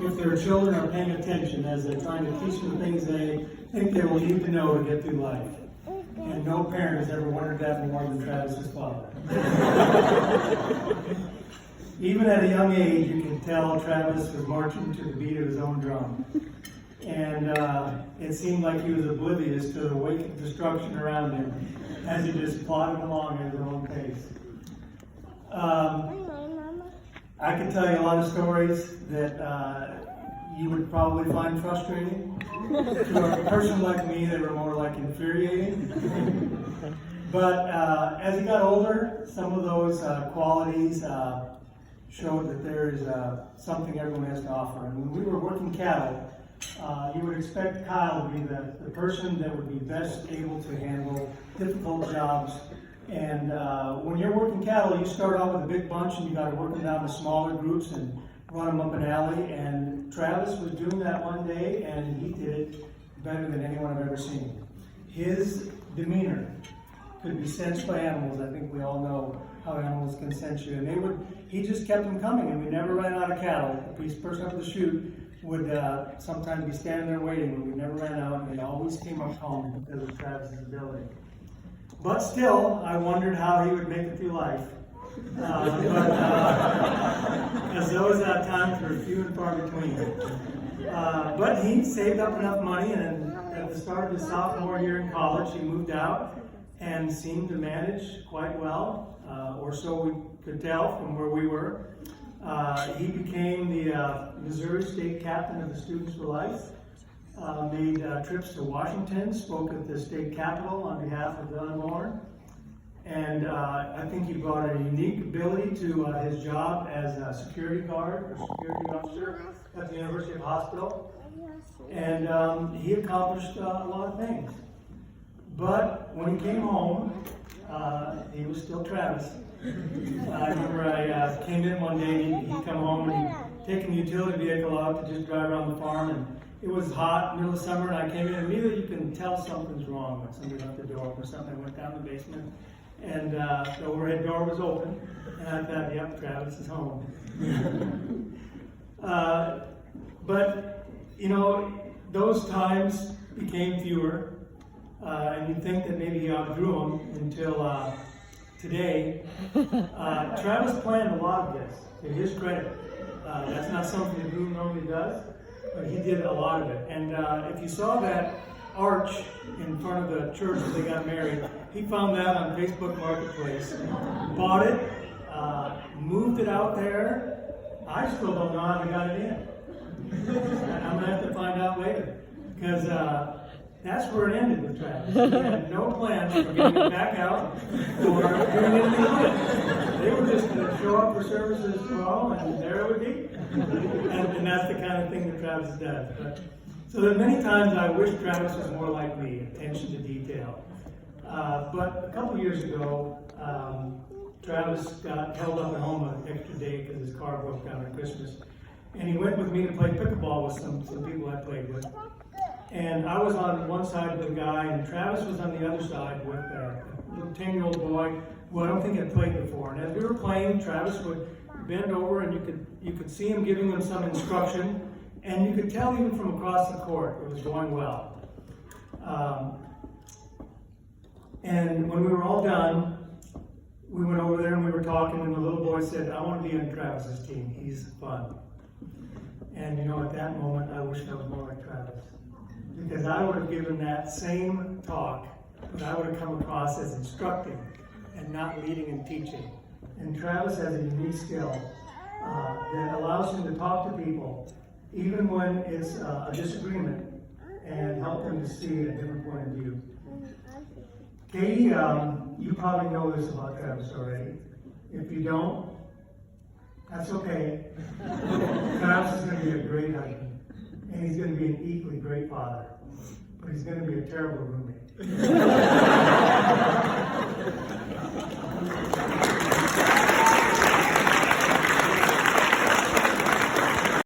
if their children are paying attention as they're trying to teach them things they think they will need to know to get through life. And no parent has ever wondered that more than Travis's father. Even at a young age, you can tell Travis was marching to the beat of his own drum. And it seemed like he was oblivious to the wake of destruction around him as he just plodded along at his own pace. I could tell you a lot of stories that you would probably find frustrating. To a person like me, they were more like infuriating. But as he got older, some of those qualities showed that there is something everyone has to offer. And when we were working cattle, you would expect Kyle to be the person that would be best able to handle difficult jobs. And when you're working cattle, you start out with a big bunch and you got to work them down to smaller groups and run them up an alley. And Travis was doing that one day, and he did it better than anyone I've ever seen. His demeanor could be sensed by animals. I think we all know how animals can sense you. And he just kept them coming, and we never ran out of cattle. The person up the chute would sometimes be standing there waiting, and we never ran out, and they always came up home because of Travis's ability. But still, I wondered how he would make it through life. Because those times were few and far between. But he saved up enough money, and at the start of his sophomore year in college, he moved out and seemed to manage quite well, or so we could tell from where we were. He became the Missouri State Captain of the Students for Life, made trips to Washington, spoke at the state capitol on behalf of the unborn, and I think he brought a unique ability to his job as a security guard or security officer at the University Hospital, and he accomplished a lot of things. But when he came home, he was still Travis. I remember I came in one day and he'd come home and he'd taken the utility vehicle out to just drive around the farm, and it was hot, middle of summer, and I came in and immediately you can tell something's wrong when somebody left the door or something. I went down the basement and the overhead door was open, and I thought, yep, Travis is home. But, you know, those times became fewer, and you'd think that maybe he outgrew them until today. Travis planned a lot of this, to his credit. That's not something that Drew normally does, but he did a lot of it. And if you saw that arch in front of the church as they got married, he found that on Facebook Marketplace, bought it, moved it out there. I still don't know how he got it in. I'm going to have to find out later, because that's where it ended with Travis. He had no plans for getting it back out or doing anything with it. They were just going to show up for services for all, and there it would be. And that's the kind of thing that Travis does. But, so there are many times I wish Travis was more like me, attention to detail. But a couple years ago, Travis got held up at home an extra day because his car broke down at Christmas. And he went with me to play pickleball with some people I played with. And I was on one side with a guy, and Travis was on the other side with a little 10-year-old boy who I don't think had played before. And as we were playing, Travis would bend over, and you could see him giving them some instruction, and you could tell even from across the court it was going well. And when we were all done, we went over there and we were talking, and the little boy said, "I want to be on Travis's team. He's fun." And you know, at that moment, I wished I was more like Travis. Because I would have given that same talk, but I would have come across as instructing and not leading and teaching. And Travis has a unique skill that allows him to talk to people, even when it's a disagreement, and help them to see a different point of view. Katie, you probably know this about Travis already. If you don't, that's okay. Travis is going to be a great husband. And he's going to be an equally great father. But he's going to be a terrible roommate.